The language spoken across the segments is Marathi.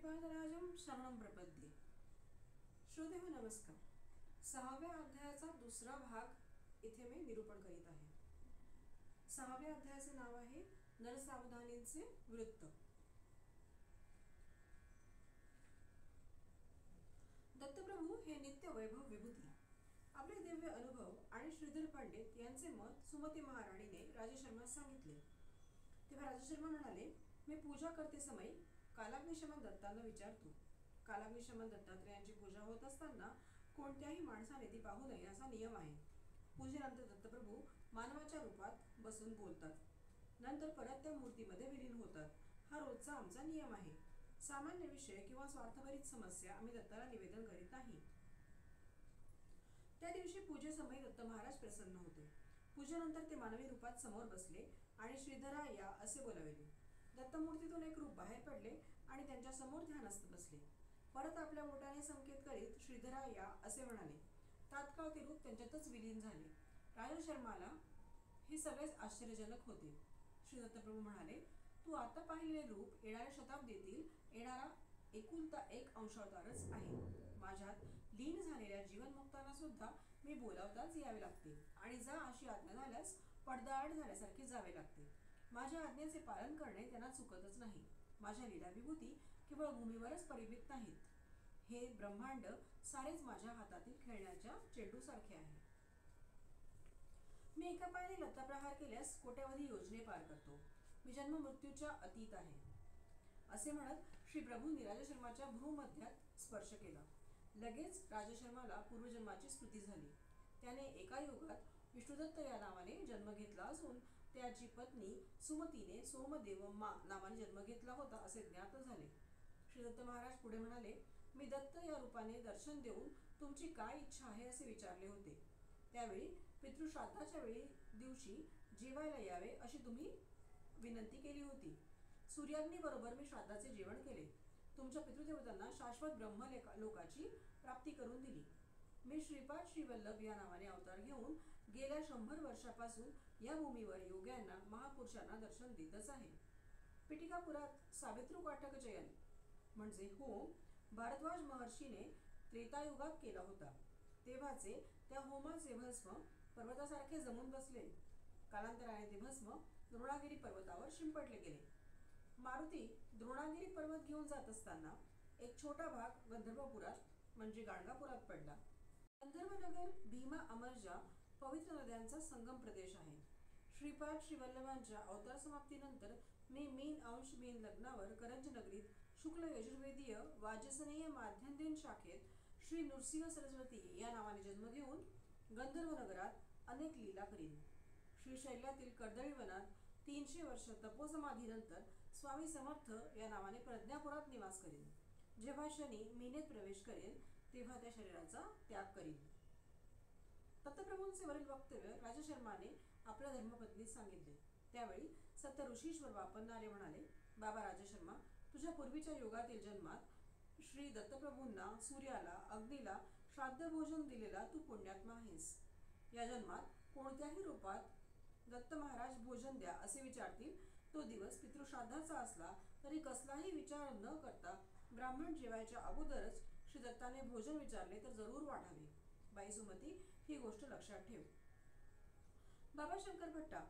श्रीपादराजं शरणं प्रपद्ये। श्रोते हो नमस्कार। 6व्या अध्यायाचा दुसरा भाग इथे मी निरूपण करीत आहे। 6व्या अध्यायाचे नाव आहे नरसावधानींचे वृत्त। दत्तप्रभू हे नित्य वैभव विभूती, आपले दिव्य अनुभव आणि श्रीधर पंडित यांचे मत सुमती महाराणीने राजशर्मास सांगितले। तेव्हा राजशर्मा म्हणाले, मी पूजा करते समय कालाग्निशमन दत्तांना विचारतो। कालाग्निशमन दत्तात्रेयांची पूजा होत असताना कोणत्याही माणसाने ती पाहू नये असा नियम आहे। पूजेनंतर दत्तप्रभू मानवाच्या रूपात बसून बोलतात, नंतर परत त्या मूर्तीमध्ये विलीन होतात। हा रोजचा आमचा नियम आहे। सामान्य विषय किंवा स्वार्थभरित समस्या आम्ही दत्ताला निवेदन करीत नाही। त्या दिवशी पूजेसमयी दत्त महाराज प्रसन्न होते। पूजेनंतर ते मानवी रूपात समोर बसले आणि श्रीधरा या असे बोलाविले। दत्तमूर्तीतून एक रूप बाहेर पडले आणि त्यांच्या समोर ध्यानस्थ बसले। परत आपल्या बोटाने संकेत करीत श्रीधरा या असे म्हणाले। तात्काळ ते रूप त्यांच्यातच विलीन झाले। राजशर्माला हे सगळेच आश्चर्यजनक होते। श्री दत्तप्रभू म्हणाले, तू आता पाहिलेले रूप येणाऱ्या शताब्दीतील येणारा एकुलता एक अंशावतारच आहे। माझ्यात लीन झालेल्या जीवनमुक्तांना सुद्धा मी बोलावताच यावे लागते आणि जा अशी आज्ञा झाल्यास पडदाआड झाल्यासारखे जावे लागते। माझ्या आज्ञेचे पालन करणे त्यांना चुकतच नाही। माझ्या लीला विभूती केवळ भूमीवरच परिमित नाहीत। हे ब्रह्मांड सारेच माझ्या हातातील खेळण्याच्या चेंडूसारखे आहे। मी एका पायाने लत्ताप्रहार केल्यास कोट्यावधी योजने पार करतो। मी जन्म मृत्यूच्या अतीत आहे असे म्हणत श्री प्रभूंनी राजशर्माच्या भ्रूमध्यात स्पर्श केला। लगेच राजशर्माला पूर्वजन्माची स्मृती झाली। त्याने एका युगात विष्णुदत्त या नावाने जन्म घेतला असून त्याची पत्नी सुमतीने सोमदेवम्मा नावाने जन्म घेतला होता असे ज्ञात झाले। श्री दत्त महाराज पुढे म्हणाले, मी दत्त या रूपाने दर्शन देऊन तुमची काय इच्छा आहे असे विचारले होते। त्यावेळी पितृश्राद्धाच्या दिवशी जेवायला यावे अशी तुम्ही विनंती केली होती। सूर्याग्नी बरोबर मी श्राद्धाचे जेवण केले। तुमच्या पितृदेवतांना शाश्वत ब्रह्मलोकाची प्राप्ती करून दिली। मी श्रीपाद श्रीवल्लभ या नावाने अवतार घेऊन गेल्या 100 वर्षापासून या भूमीवर योग्यांना महापुरुषांना दर्शन देतच आहे। पिटिकापुरात सावित्रुकाटक जयन म्हणजे होम भारद्वाज महर्षीने त्रेतायुगात केला होता। तेव्हाचे त्या होमाचे भस्म पर्वतासारखे जमून बसले। कालांतराने ते भस्म द्रोणागिरी पर्वतावर शिंपडले गेले। मारुती द्रोणागिरी पर्वत घेऊन जात असताना एक छोटा भाग गंधर्वपुरात म्हणजे गाणगापुरात पडला। गंधर्वनगर भीमा अमरजा पवित्र नद्यांचा संगम प्रदेश आहे। श्रीपाद श्रीवल्लभांच्या अवतार समाप्तीनंतर मी मीन अंश मीन लग्नावर करंज नगरीत शुक्ल यजुर्वेदीय वाजसनेय माध्यंदिन शाखेत श्री नृसिंह सरस्वती या नावाने जन्म घेऊन गंधर्व नगरात अनेक लीला करीन। श्रीशैल्यातील कर्दळीवनात 300 वर्ष तपोसमाधीनंतर स्वामी समर्थ या नावाने प्रज्ञापुरात निवास करीन। जेव्हा शनी मीनेत प्रवेश करेल तेव्हा त्या शरीराचा त्याग करीन। दत्तप्रभूंचे वरील वक्तव्य राजशर्माने आपल्या धर्मपत्नीस सांगितले। त्यावेळी सत्य ऋषीश्वर वापरणारे म्हणाले, बाबा राजशर्मा, तुझ्या पूर्वीच्या युगातील जन्मात श्री दत्तप्रभूंना सूर्याला अग्नीला श्राद्ध भोजन दिलेला तू पुण्यात्मा आहेस। या जन्मात कोणत्याही रूपात दत्त महाराज भोजन द्या असे विचारतील, तो दिवस पितृश्राद्धाचा असला तरी कसलाही विचार न करता ब्राह्मण जेवायच्या अगोदरच श्री दत्ताने भोजन विचारले तर जरूर वाढावे। बाई सुमती, ही गोष्ट लक्षात ठेव। बाबा शंकर भट्टा,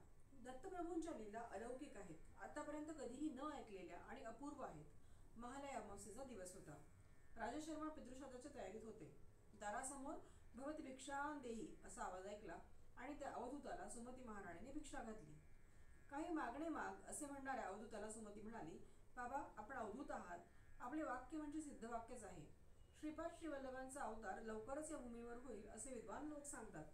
दत्तप्रभूंच्या लीला अलौकिक आहेत, आतापर्यंत कधीही न ऐकलेल्या आणि अपूर्व आहेत। महालय अमावस्येचा दिवस होता। राजशर्मा पितृश्राद्धाच्या तयारीत होते। दारासमोर भवती भिक्षां देही असा आवाज ऐकला आणि त्या अवधूताला सुमती महाराणीने भिक्षा घातली। काही मागणे माग असे म्हणणाऱ्या अवधूताला सुमती म्हणाली, बाबा, आपण अवधूत आहात, आपले वाक्य म्हणजे सिद्ध वाक्यच आहे। श्रीपाद श्रीवल्लभांचा अवतार लवकरच या भूमीवर होईल असे विद्वान लोक सांगतात।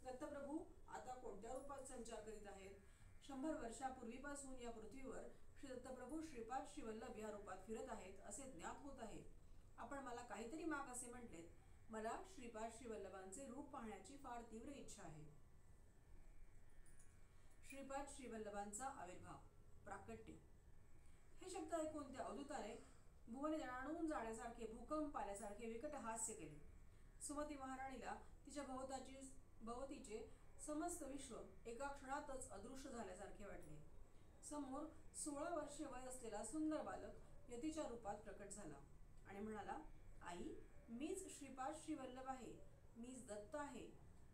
दत्तप्रभू आता कोणत्या रूपात संचार करीत आहेत? 100 वर्षापूर्वीपासून या पृथ्वीवर श्री दत्तप्रभू श्रीपाद श्रीवल्लभ या रूपात फिरत आहेत असे ज्ञात होत आहे। आपण मला काहीतरी माग असे म्हटलेत। मला श्रीपाद श्रीवल्लभांचे रूप पाहण्याची फार तीव्र इच्छा आहे। श्रीपाद श्रीवल्लभांचा आविर्भाव, प्राकट्य, हे शब्द ऐकून त्या अवधूताने भुवने जाणून जाण्यासारखे भूकंप आल्यासारखे विकट हास्य केले। सुमती महाराणीला तिच्या भोवतीचे समस्त विश्व एका क्षणातच अदृश्य झाल्यासारखे वाटले। समोर 16 वर्षे वय असलेला सुंदर बालक यतीच्या रूपात प्रकट झाला आणि म्हणाला, आई, मीच श्रीपाद श्री वल्लभ आहे, मीच दत्त आहे.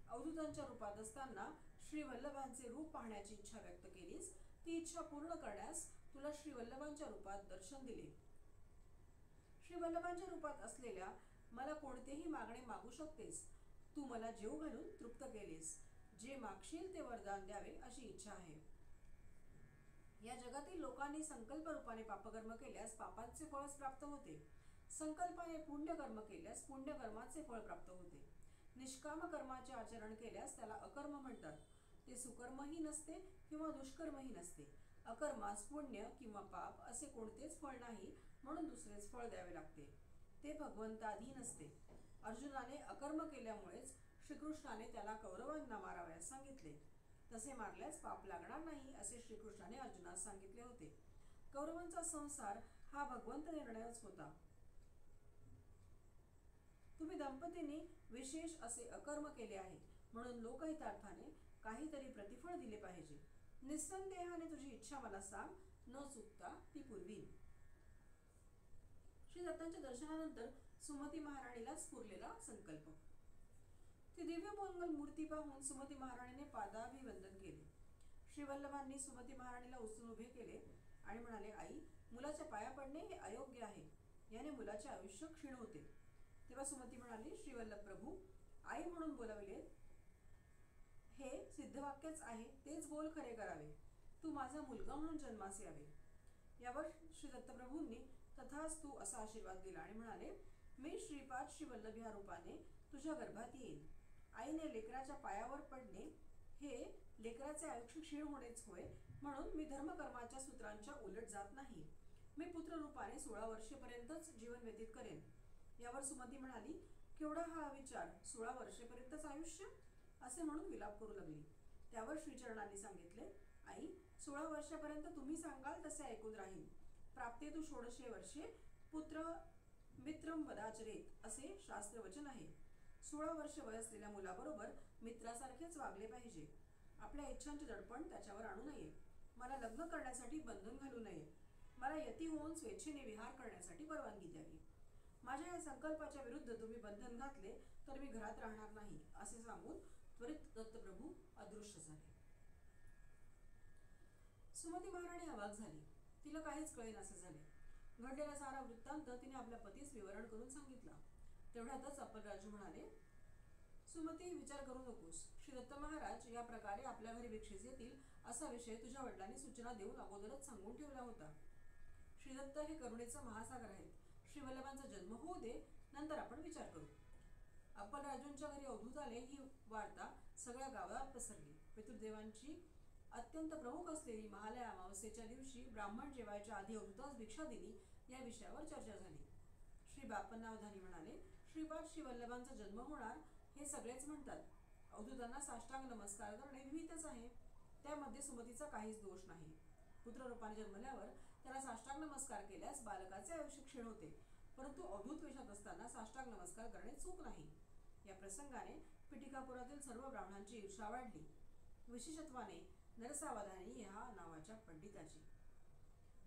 अवधूतांच्या रूपात असताना श्री वल्लभांचे रूप पाहण्याची इच्छा व्यक्त केलीस. ती इच्छा पूर्ण करण्यास तुला श्री वल्लभांच्या रूपात दर्शन दिले. श्री वल्लभांच्या रूपात असलेल्या मला कोणतेही मागणे मागू शकतेस. तू मला जेव घालून तृप्त केलेस. जे मागशील ते वरदान द्यावे अशी इच्छा आहे. या जगातील लोकांनी संकल्प रूपाने पापकर्म केल्यास पापांचे फळच प्राप्त होते. संकल्पाने पुण्यकर्म केल्यास पुण्यकर्माचे फळ प्राप्त होते. निष्काम कर्माचे आचरण केल्यास त्याला अकर्म म्हणतात. ते सुकर्मही नसते किंवा दुष्कर्मही नसते. अकर्मास पुण्य किंवा पाप असे कोणतेच फळ नाही, म्हणून दुसरेच फळ द्यावे लागते. ते भगवंताधीन असते. अर्जुनाने अकर्म केल्यामुळेच श्रीकृष्णाने त्याला कौरवांना मारावयास सांगितले. तसे मारल्यास पाप लागणार नाही असे श्रीकृष्णाने अर्जुनास सांगितले होते. कौरवांचा संसार हा भगवंत निर्णयच होता. तुम्ही दंपतींनी विशेष असे अकर्म केले आहे, म्हणून लोकहितार्थाने काहीतरी प्रतिफळ दिले पाहिजे. निस्संदेहाने तुझी इच्छा मला सांग, न चुकता ती पुरवीन. श्री दत्तांच्या दर्शनानंतर सुमती महाराणीला स्फुरलेला संकल्प. ती दिव्यमंगल मूर्ती पाहून सुमती महाराणीने पादाभिवंदन केले. श्री वल्लभांनी सुमती महाराणीला उचलून उभे केले आणि म्हणाले, आई, मुलाच्या पाया पडणे हे अयोग्य आहे. याने मुलाचे आयुष्य क्षीण होते. तेव्हा सुमती म्हणाली, श्री वल्लभ प्रभू, आई म्हणून बोलाविले हे सिद्धवाक्यच आहे, तेच बोल खरे करावे. तू माझा मुलगा म्हणून जन्मास यावे. यावर श्री दत्तप्रभूंनी तथास्तु असा आशीर्वाद दिला आणि म्हणाले, मी श्रीपाद श्री वल्लभ या रूपाने तुझ्या गर्भात येईल. आईने लेकराच्या पायावर पडणे हे लेकराचे आयुष्य क्षीण होणेच होय, म्हणून मी धर्मकर्माच्या सूत्रांच्या उलट जात नाही. मी पुत्र रूपाने 16 वर्षेपर्यंतच जीवन व्यतीत करेन. यावर सुमती म्हणाली, केवढा हा विचार, 16 वर्षेपर्यंतच आयुष्य, असे म्हणून विलाप करू लागली. त्यावर श्रीचरणांनी सांगितले, आई, 16 वर्षापर्यंत तुम्ही सांगाल तसे ऐकून राहील. प्राप्तेतु षोडशे वर्षे पुत्र मित्रम वदाचरेत असे शास्त्रवचन आहे. 16 वर्ष वय असलेल्या मुलाबरोबर मित्रासारखेच वागले पाहिजे. आपल्या इच्छांचे दडपण त्याच्यावर आणू नये. मला लग्न करण्यासाठी बंधन घालू नये. मला यती होऊन स्वेच्छेने विहार करण्यासाठी परवानगी द्यावी. माझ्या या संकल्पाच्या विरुद्ध तुम्ही बंधन घातले तर मी घरात राहणार नाही, असे सांगून त्वरित दत्तप्रभू अदृश्य झाले. सुमती महाराणी अवाक झाली. तिला काहीच कळेनासे झाले. घडलेला सारा वृत्तांत तिने आपल्या पतीस विवरण करून सांगितला. तेवढ्यातच अप्पलराजू म्हणाले, सुमती, विचार करू नकोस. श्री दत्त महाराज या प्रकारे आपल्या घरी भिक्षेस येतील असा विषय तुझ्या वडिलांनी सूचना देऊन अगोदरच सांगून ठेवला होता. श्रीदत्त हे करुणेचा महासागर आहेत. श्री वल्लभांचा जन्म होऊ दे, नंतर आपण विचार करू. अप्पलराजूंच्या घरी अवधूत आले ही वार्ता सगळ्या गावात पसरली. पितृदेवांची अत्यंत प्रमुख असलेली महालया अमावस्येच्या दिवशी ब्राह्मण जेवायच्या आधी अवधूतास भिक्षा दिली या विषयावर चर्चा झाली. श्री बापन्नावधानी म्हणाले, श्रीपाद श्री वल्लभांचा जन्म होणार हे सगळेच म्हणतात. अवधूतांना साष्टांग नमस्कार करणे विहितच आहे. त्यामध्ये सुमतीचा काहीच दोष नाही. पुत्ररूपाने जन्मल्यावर त्याला साष्टांग नमस्कार केल्यास बालकाचे आयुष्य क्षीण होते, परंतु अवधूत वेशात असताना साष्टांग नमस्कार करणे चूक नाही. या प्रसंगाने पिटिकापुरातील सर्व ब्राह्मणांची ईर्षा वाढली, विशेषत्वाने नरसावधानी ह्या नावाच्या पंडिताची.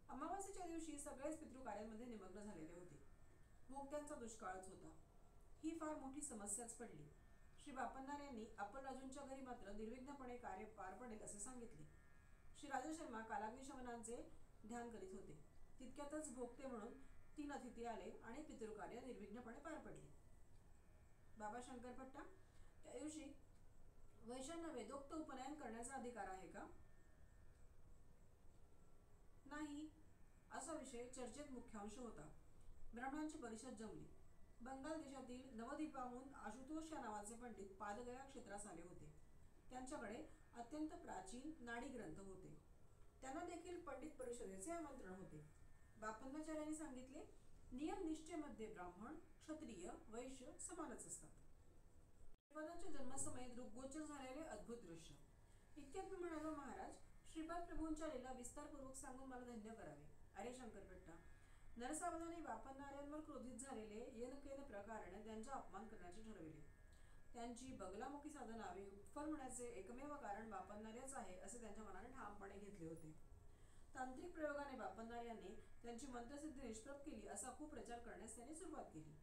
अमावास्येच्या दिवशी सगळेच पितृकार्यांमध्ये निमग्न झालेले होते. भोगत्यांचा दुष्काळच होता. ही फार मोठी समस्याच पडली. श्री बापन्नार यांनी अप्पलराजूंच्या घरी मात्र निर्विघ्नपणे कार्य पार पडेल असे सांगितले. श्री राजशर्मा कालाग्निशमनांचे ध्यान करीत होते. तितक्यातच भोगते म्हणून 3 अतिथी आले आणि पितृकार्य निर्विघ्नपणे पार पडले. बाबा शंकरपट्टा, त्या दिवशी वैश्यांना वेदोक्त उपनयन करण्याचा अधिकार आहे का? नाही, असा विषय चर्चेत मुख्यांश होता. ब्राह्मणांची परिषद जमली. बंगाल देशातील नवद्वीपाहून आशुतोष या नावाचे पंडित पादगया क्षेत्रास आले होते. त्यांच्याकडे अत्यंत प्राचीन नाडी ग्रंथ होते. त्यांना देखील पंडित परिषदेचे आमंत्रण होते. बापन्नाचार्यांनी सांगितले, नियम निष्ठेमध्ये ब्राह्मण, क्षत्रिय, वैश्य समानच असतात. श्रीपादांच्या जन्मासमयी दृग्गोचर झालेले अद्भुत दृश्य. इतक्यात मी म्हणालो, महाराज, श्रीपाद प्रभूंच्या लीला विस्तारपूर्वक सांगून मला धन्य करावे. अरे शंकरपट्टा, नरसावधानी बापन्नाऱ्यांवर क्रोधित झालेले येनकेन प्रकाराने त्यांचा अपमान करण्याचे ठरविले. त्यांची बगलामुखी साधना विफल होण्याचे एकमेव कारण बापन्नार्याच आहे असे त्यांच्या मनाने ठामपणे घेतले होते. तांत्रिक प्रयोगाने बापन्नार यांनी त्यांची मंत्रसिद्धी निष्प्रभ केली असा खूप प्रचार करण्यास त्यांनी सुरुवात केली.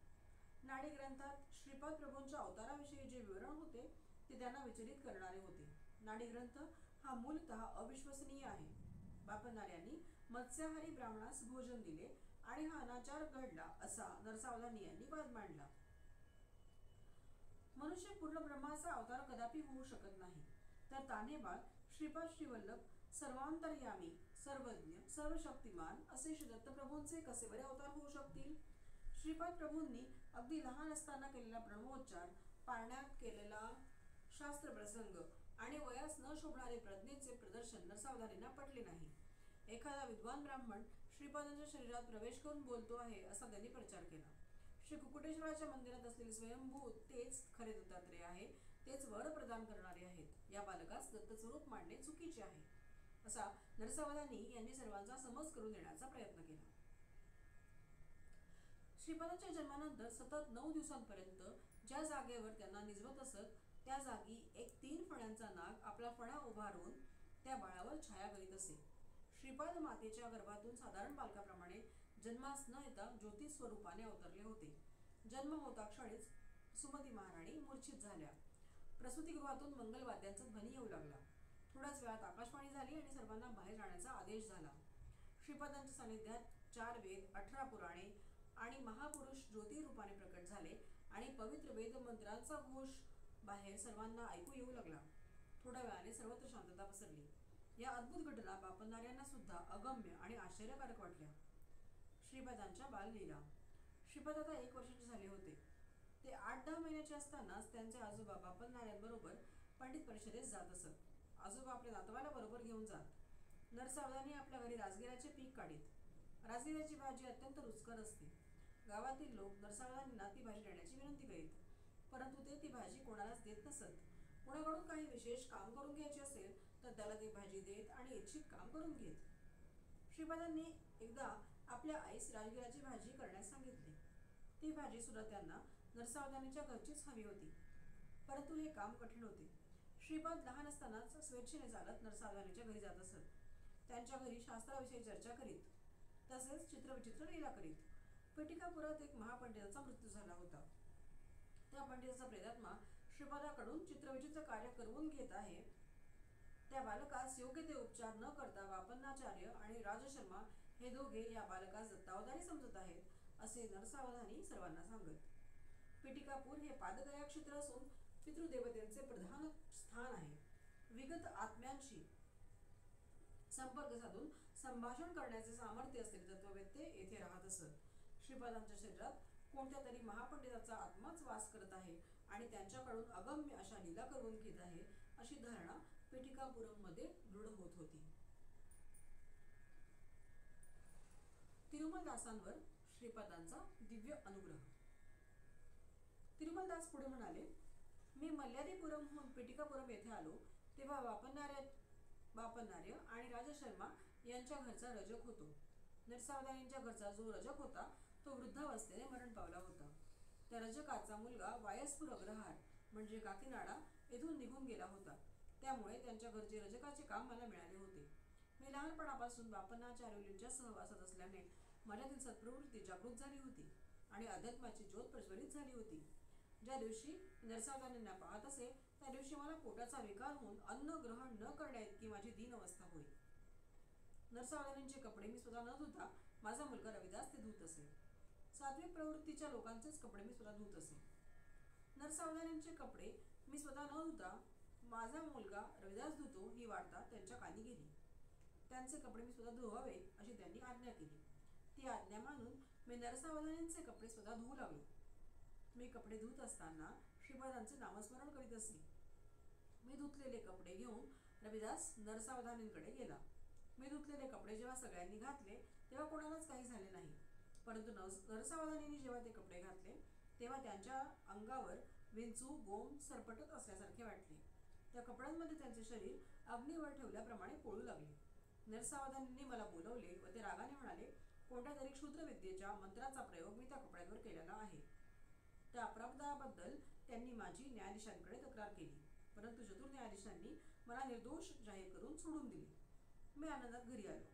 नाडी ग्रंथात श्रीपाद प्रभूंच्या अवताराविषयी जे विवरण होते ते त्यांना विचलित करणारे होते. नाडी ग्रंथ हा मूलतः अविश्वसनीय आहे. बापनार्यांनी मत्स्याहारी ब्राह्मणास भोजन दिले आणि हा अनाचार घडला असा नरसावधानी यांनी वाद मांडला. मनुष्य पूर्ण ब्रह्माचा अवतार कदापि होऊ शकत नाही, तर तान्हेबाळ श्रीपाद श्रीवल्लभ सर्वांतर्यामी, सर्वज्ञ, सर्वशक्तिमान असे श्री दत्तप्रभूंचे कसे बरे अवतार होऊ शकतील? श्रीपाद प्रभूंनी अगदी लहान असताना केलेला ब्रह्मोच्चार, पाळण्यात केलेला शास्त्रप्रसंग आणि वयास न शोभणारे प्रज्ञेचे प्रदर्शन नरसावधानींना पटले नाही. एखादा विद्वान ब्राह्मण श्रीपादांच्या शरीरात प्रवेश करून बोलतो आहे असा त्यांनी प्रचार केला. श्री कुकुटेश्वराच्या मंदिरात असलेले स्वयंभू तेच खरे दत्तात्रेय आहे, तेच वर प्रदान करणारे आहेत. या बालकास दत्तस्वरूप मांडणे चुकीचे आहे असा नरसावधानी यांनी सर्वांचा समज करून देण्याचा प्रयत्न केला. श्रीपादांच्या जन्मानंतर सतत 9 दिवसांपर्यंत ज्या जागेवर त्यांना निजवत असत त्या जागी एक 3 फण्यांचा नाग आपला फणा उभारून त्या बाळावर छाया करीत असे. श्रीपाद मातेच्या गर्भातून साधारण बालकाप्रमाणे जन्मास न येता ज्योतिष स्वरूपाने अवतरले होते. जन्म होता क्षणीच सुमती महाराणी मूर्छित झाल्या. प्रसूतिगृहातून मंगलवाद्यांचा ध्वनी येऊ लागला. थोड्याच वेळात आकाशवाणी झाली आणि सर्वांना बाहेर जाण्याचा आदेश झाला. श्रीपादांच्या सानिध्यात 4 वेद, 18 पुराणे आणि महापुरुष ज्योती रूपाने प्रकट झाले आणि पवित्र वेदमंत्रांचा घोष बाहेर सर्वांना ऐकू येऊ लागला. थोड्या वेळाने सर्वत्र शांतता पसरली. या अद्भुत घटना बापनार्यांना सुद्धा अगम्य आणि आश्चर्यकारक वाटल्या. श्रीपादांच्या बाललीला. श्रीपाद आता 1 वर्षाचे झाले होते. ते 8-10 महिन्याचे असतानाच त्यांचे आजोबा बापनार्यांबरोबर पंडित परिषदेस जात असत. आजोबा आपल्या नातवाला बरोबर घेऊन जात. नरसावधानी आपल्या घरी राजगिऱ्याचे पीक काढीत. राजगिऱ्याची भाजी अत्यंत रुचकर असते. गावातील लोक नरसावधानींना ती भाजी देण्याची विनंती करीत, परंतु ते ती भाजी कोणालाच देत नसत. कोणाकडून काही विशेष काम करून घ्यायचे असेल तर त्याला ती भाजी देत आणि इच्छित काम करून घेत. श्रीपादांनी एकदा आपल्या आईस राजगिऱ्याची भाजी करण्यास सांगितले. ती भाजी सुद्धा त्यांना नरसावधानीच्या घरचीच हवी होती, परंतु हे काम कठीण होते. श्रीपाद लहान असतानाच स्वेच्छेने चालत नरसावधानीच्या घरी जात असत. त्यांच्या घरी शास्त्राविषयी चर्चा करीत, तसेच चित्रविचित्र लीला करीत. पेटिकापुरात एक महापंडिताचा मृत्यू झाला होता. त्या पंडिताचा प्रेतात्मा श्रीपादाकडून चित्रविचित्र कार्य करवून घेत आहे. त्या बालकास योग्य ते उपचार न करता बापन्नाचार्य आणि राजशर्मा हे दोघे या बालकास दत्तावतारी समजत आहेत असे नरसावधानी सर्वांना सांगत. पेटिकापूर हे पादगया क्षेत्र असून पितृदेवतेचे प्रधान स्थान आहे. विगत आत्म्यांशी संपर्क साधून संभाषण करण्याचे सामर्थ्य असलेले तत्ववेत्ते येथे राहत असत. श्रीपादांच्या शरीरात कोणत्या तरी महापंडिताचा आत्माच वास करत आहे आणि त्यांच्याकडून अगम्य अशा लीला करून घेत आहे अशी धारणा पेटिकापुरममध्ये दृढ होत होती. तिरुमलदासांवर श्रीपादांचा दिव्य अनुग्रह. तिरुमलदास पुढे म्हणाले, मी मल्ल्यादीपुरमहून पेटिकापुरम येथे आलो तेव्हा बापनार्य आणि राजशर्मा यांच्या घरचा रजक होतो. नरसावधानींच्या घरचा जो रजक होता तो वृद्धावस्थेने मरण पावला होता. त्या रजकाचा मुलगा वायस्पूर अग्रहार म्हणजे काकीनाडा येथून निघून गेला होता. त्यामुळे त्यांच्या घरचे रजकाचे काम मला मिळाले होते. मी लहानपणापासून बापन्नाचार्यूंच्या सहवासात असल्याने माझ्यातील सत्प्रवृत्ती जागृत झाली होती आणि अध्यात्माची ज्योत प्रज्वलित झाली होती. ज्या दिवशी नरसावधानींना पाहत असे त्या दिवशी मला पोटाचा विकार होऊन अन्न ग्रहण न करण्याइतकी माझी दीन अवस्था होई. नरसावधानींचे कपडे मी स्वतः न धुता माझा मुलगा रविदास ते धुत असे. सात्विक प्रवृत्तीच्या लोकांचेच कपडे मी स्वतः धुत असे. नरसावधानींचे कपडे मी स्वतः न धुता माझा मुलगा रविदास धुतो ही वार्ता त्यांच्या कानी गेली. त्यांचे कपडे मी स्वतः धुवावे अशी त्यांनी आज्ञा केली. ती आज्ञा मानून मी नरसावधानींचे कपडे स्वतः धुवू लागलो. मी कपडे धुत असताना श्रीपादांचे नामस्मरण करीत असे. मी धुतलेले कपडे घेऊन रविदास नरसावधानींकडे गेला. मी धुतलेले कपडे जेव्हा सगळ्यांनी घातले तेव्हा कोणालाच काही झाले नाही, परंतु नरसावधानींनी जेव्हा ते कपडे घातले तेव्हा त्यांच्या अंगावर विंचू, गोम सरपटत असल्यासारखे वाटले. त्या कपड्यांमध्ये त्यांचे शरीर अग्नीवर ठेवल्याप्रमाणे पोळू लागले. नरसावधानींनी मला बोलवले व ते रागाने म्हणाले, कोणत्या तरी क्षुद्र विद्येच्या मंत्राचा प्रयोग मी त्या कपड्यांवर केलेला आहे. त्या अपराधाबद्दल त्यांनी माझी न्यायाधीशांकडे तक्रार केली, परंतु चतुर न्यायाधीशांनी मला निर्दोष जाहीर करून सोडून दिले. मी आनंदात घरी आलो.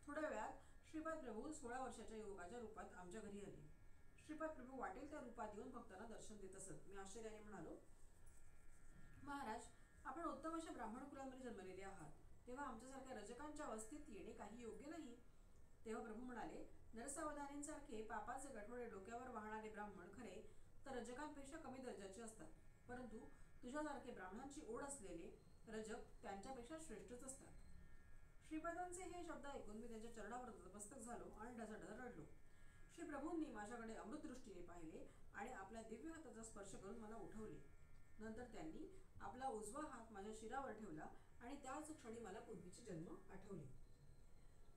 थोड्या वेळात श्रीपाद प्रभू 16 वर्षाच्या युवकाच्या रूपात आमच्या घरी आले. श्रीपाद प्रभू वाटेल त्या रूपात येऊन भक्तांना दर्शन देत असत. मी आश्चर्याने म्हणालो, महाराज, आपण उत्तम अशा ब्राह्मण कुलामध्ये जन्मलेले आहात, तेव्हा आमच्यासारख्या रजकांच्या अवस्थेत येणे काही योग्य नाही. तेव्हा प्रभू म्हणाले, नरसावधानींसारखे पापाचे गठोडे डोक्यावर वाहणारे ब्राह्मण खरे तर रजकांपेक्षा कमी दर्जाचे असतात, परंतु तुझ्यासारखे ब्राह्मणांची ओढ असलेले रजक त्यांच्यापेक्षा श्रेष्ठच असतात. श्रीपादांचे हे शब्द ऐकून मी त्यांच्या चरणावर नतमस्तक झालो आणि ढसाढसा रडलो. श्री प्रभूंनी माझ्याकडे अमृत दृष्टीने पाहिले आणि आपल्या दिव्य हाताचा स्पर्श करून मला उठवले. नंतर त्यांनी आपला उजवा हात माझ्या शिरावर ठेवला आणि त्याच क्षणी मला पूर्वीचे जन्म आठवले.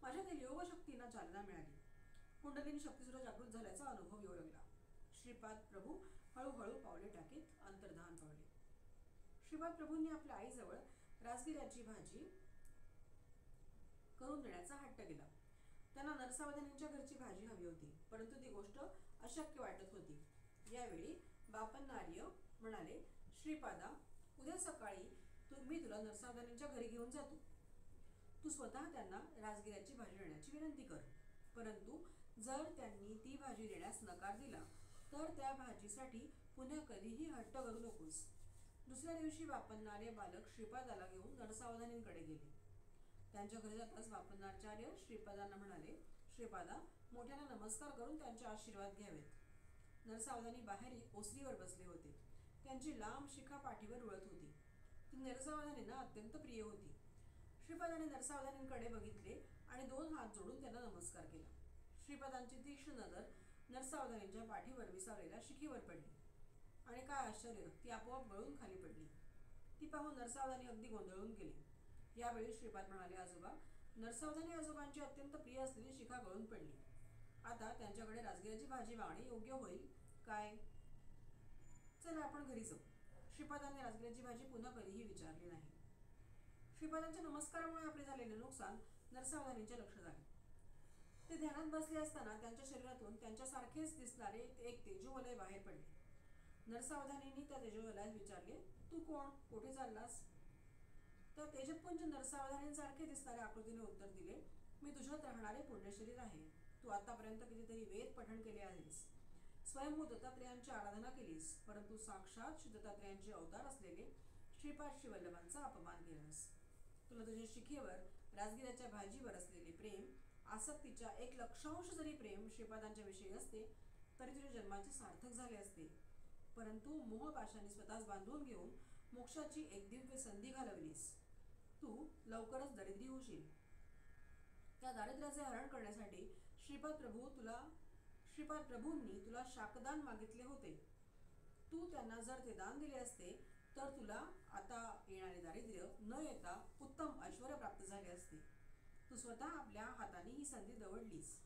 माझ्यातील योगशक्तींना चालना मिळाली. कुंडलिनी शक्तीसुद्धा जागृत झाल्याचा अनुभव येऊ लागला. श्रीपाद प्रभू हळूहळू पावले टाकीत अंतर्धान पावले. श्रीपाद प्रभूंनी आपल्या आईजवळ राजगिऱ्याची भाजी करून देण्याचा हट्ट केला. त्यांना नरसावधानींच्या घरची भाजी हवी होती, परंतु ती गोष्ट अशक्य वाटत होती. यावेळी बापन्नार्य म्हणाले, श्रीपादा, उद्या सकाळी मी तुला नरसावधानींच्या घरी घेऊन जातो. तू स्वतः त्यांना राजगिऱ्याची भाजी देण्याची विनंती कर, परंतु जर त्यांनी ती भाजी देण्यास नकार दिला तर त्या भाजीसाठी पुन्हा कधीही हट्ट करू नकोस. दुसऱ्या दिवशी बापन्नार्य बालक श्रीपादाला घेऊन नरसावधानींकडे गेले. त्यांच्या घरी जाताच बापन्नाचार्य श्रीपादांना म्हणाले, श्रीपादा, मोठ्यांना नमस्कार करून त्यांचे आशीर्वाद घ्यावेत. नरसावधानी बाहेर ओसरीवर बसले होते. त्यांची लांब शिखा पाठीवर उडत होती. ती नरसावधानींना अत्यंत प्रिय होती. श्रीपादांनी नरसावधानींकडे बघितले आणि 2 हात जोडून त्यांना नमस्कार केला. श्रीपादांची तीक्ष्ण नजर नरसावधानींच्या पाठीवर विसावलेल्या शिखेवर पडली आणि काय आश्चर्य, ती आपोआप गळून खाली पडली. ती पाहून नरसावधानी अगदी गोंधळून गेली. यावेळी श्रीपाद म्हणाले, आजोबा, नरसावधानी आजोबांची अत्यंत प्रिय असलेली शिखा गळून पडली. आता त्यांच्याकडे राजगिऱ्याची भाजी मागणे योग्य होईल काय? चला आपण घरी जाऊ. श्रीपादांनी राजगिऱ्याची भाजी पुन्हा कधीही विचारली नाही. श्रीपादांच्या नमस्कारामुळे आपले झालेले नुकसान नरसावधानींच्या लक्षात आले. ते ध्यानात बसले असताना त्यांच्या शरीरातून त्यांच्यासारखेच दिसणारे एक तेजोवलय बाहेर पडले. नरसावधानींनी त्या तेजोवलयास विचारले, तू कोण? कुठे चाललास? त्या तेजपुंज नरसावधानींसारखे दिसणाऱ्या आकृतीने उत्तर दिले, मी तुझ्यात राहणारे पुण्यशरीर आहे. तू आतापर्यंत कितीतरी वेद पठण केले आहेस, स्वयंभू दत्तात्रेयांची आराधना केलीस, परंतु साक्षात श्री दत्तात्रेयांचे अवतार असलेले श्रीपाद श्रीवल्लभांचा अपमान केलास. तुला तुझ्या शिखेवर राजगिऱ्याच्या भाजीवर असलेले प्रेम, आसक्तीच्या 1,00,000 जरी प्रेम श्रीपादांच्या विषयी असते तरी तुझ्या जन्माचे सार्थक झाले असते, परंतु मोहपाशाने स्वतःच बांधून घेऊन मोक्षाची एक दिव्य संधी घालवलीस. तू लवकरच दरिद्री होशील. त्या दारिद्र्याचे हरण करण्यासाठी श्रीपाद प्रभूंनी तुला शाकदान मागितले होते. तू त्यांना जर ते दान दिले असते तर तुला आता येणारे दारिद्र्य न येता उत्तम ऐश्वर्य प्राप्त झाले असते. तू स्वतः आपल्या हाताने ही संधी दवडलीस.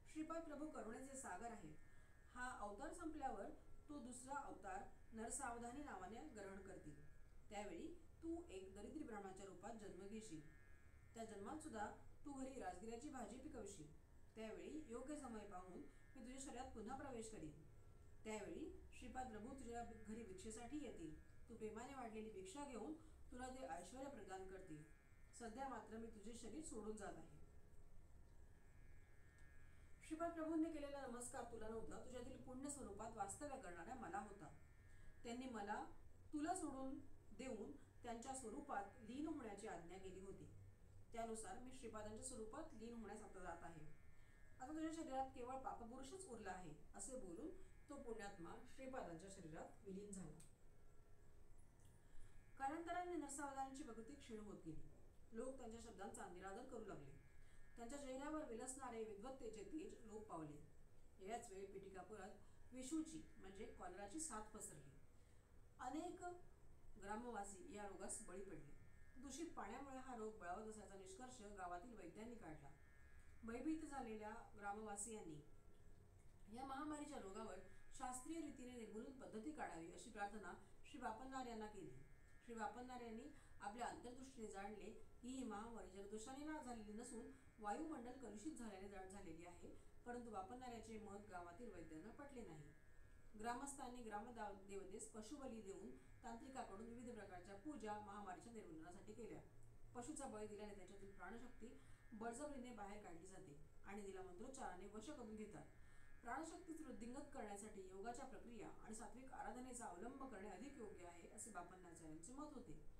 श्रीपाद प्रभू करुणेचे सागर आहेत. हा अवतार संपल्यावर तो दुसरा अवतार नरसावधानी नावाने ग्रहण करतील. त्यावेळी तू एक दरिद्री ब्राह्मणाच्या रूपात जन्म घेशील. त्या जन्मात सुद्धा तू घरी राजगिऱ्याची भाजी पिकवशील. त्यावेळी योग्य समय पाहून मी तुझ्या शरीरात पुन्हा प्रवेश करीन. त्यावेळी श्रीपाद प्रभू तुझ्या घरी भिक्षेसाठी येतील. तू प्रेमाने वाढलेली भिक्षा घेऊन तुला ते ऐश्वर्य प्रदान करतील. सध्या मात्र मी तुझे शरीर सोडून जात आहे. श्रीपाद प्रभूंनी केलेला नमस्कार तुला नव्हता, तुझ्यातील पुण्य स्वरूपात वास्तव्य करणाऱ्या मला होता. त्यांनी मला तुला सोडून देऊन त्यांच्या स्वरूपात लीन होण्याची आज्ञा केली होती. त्यानुसार मी श्रीपादांच्या स्वरूपात लीन होण्यास आता जात आहे. आता तुझ्या शरीरात केवळ पापपुरुषच उरला आहे, असे बोलून तो पुण्यात्मा श्रीपादांच्या शरीरात विलीन झाला. कालांतराने नरसावधानींची प्रकृती क्षीण होत गेली. लोक त्यांच्या शब्दांचा निरादर करू लागले. त्यांच्या चेहऱ्यावर विलसणारे विद्वत्तेचे तेज लोप पावले. याच वेळी पिटिकापुरात विषूची म्हणजे कॉलराची साथ पसरली. अनेक ग्रामवासी या रोगास बळी पडले. दूषित पाण्यामुळे हा रोग बळावत असल्याचा निष्कर्ष गावातील वैद्यांनी काढला. भयभीत झालेल्या ग्रामवासियांनी या महामारीच्या रोगावर शास्त्रीय रीतीने निर्मूलन पद्धती काढावी अशी प्रार्थना श्री बापन्नार यांना केली. श्री बापन्नार यांनी आपल्या अंतर्दृष्टीने जाणले की ही महामारी जलदोषाने झालेली नसून वायुमंडल कलुषित झाल्याने झालेली आहे, परंतु बापन्नार्याचे मत गावातील वैद्यांना पटले नाही. ग्रामस्थांनी ग्रामदेवतेस पशुबली देऊन तांत्रिकाकडून विविध प्रकारच्या पूजा महामारीच्या निर्मूलनासाठी केल्या. पशुचा बळी दिल्याने त्याच्यातील प्राणशक्ती बळजबरीने बाहेर काढली जाते. आणि तिला मंत्रोच्चाराने वश करून घेतात. प्राणशक्ती वृद्धिंगत करण्यासाठी योगाच्या प्रक्रिया आणि सात्विक आराधनेचा अवलंब करणे अधिक योग्य आहे, असे बापन्नाचार्यांचे मत होते.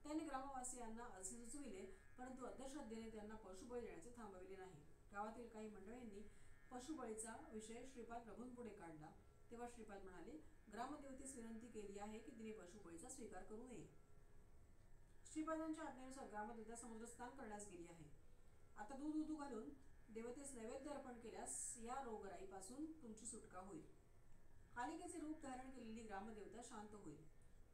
त्यांनी ग्रामवासियांना असे सुचविले, परंतु अंधश्रद्धेने त्यांना पशुबळी देण्याचे थांबविले नाही. गावातील काही मंडळींनी पशुबळीचा विषय श्रीपाद प्रभूंपुढे काढला, तेव्हा श्रीपाद म्हणाले, ग्रामदेवतेस विनंती केली आहे की तिने पशुबळीचा स्वीकार करू नये. श्रीपादांच्या आज्ञेनुसार ग्रामदेवता समुद्र स्नान करण्यास गेली आहे. आता दूध उदू घालून देवतेस नैवेद्य अर्पण केल्यास या रोगराईपासून तुमची सुटका होईल. कालिकेचे रूप धारण केलेली ग्रामदेवता शांत होईल.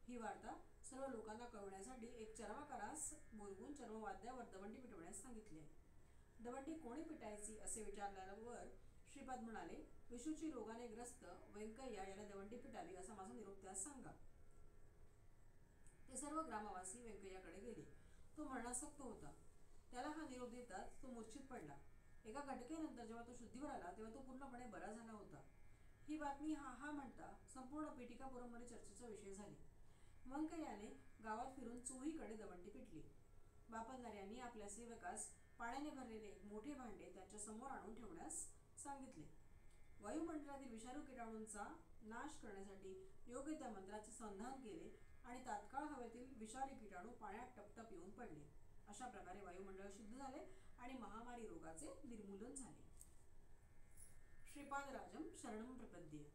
ही वार्ता सर्व लोकांना कळवण्यासाठी एक चर्मकारास बोलवून चर्मवाद्यावर दवंडी पिटवण्यास सांगितले. दवंडी कोणी पिटायची असे विचारल्यावर श्रीपाद म्हणाले, विषूची रोगाने ग्रस्त व्यंकय्या याला दवंडी पिटावी असा माझा निरोप त्यास सांगा. ते सर्व ग्रामवासी व्यंकय्याकडे गेले. तो मरणासक्त होता. त्याला हा निरोप देताच तो मूर्छित पडला. एका घटकेनंतर जेव्हा तो शुद्धीवर आला तेव्हा तो पूर्णपणे बरा झाला होता. ही बातमी हा म्हणता संपूर्ण पीठिकापुरममध्ये चर्चेचा विषय झाली. व्यंकय्याने गावात फिरून चोहीकडे दवंडी पिटली. बापन्नार्यांनी आपल्या सेवकास पाण्याने भरलेले एक मोठे भांडे त्याच्या समोर आणून ठेवण्यास सांगितले. वायुमंडळातील विषाणू किटाणूंचा नाश करण्यासाठी योग्य त्या मंत्राचे संधान केले आणि तात्काळ हवेतील विषारी किटाणू पाण्यात टपटप येऊन पडले. अशा प्रकारे वायुमंडळ शुद्ध झाले आणि महामारी रोगाचे निर्मूलन झाले. श्रीपादराजम शरणम प्रपद्ये.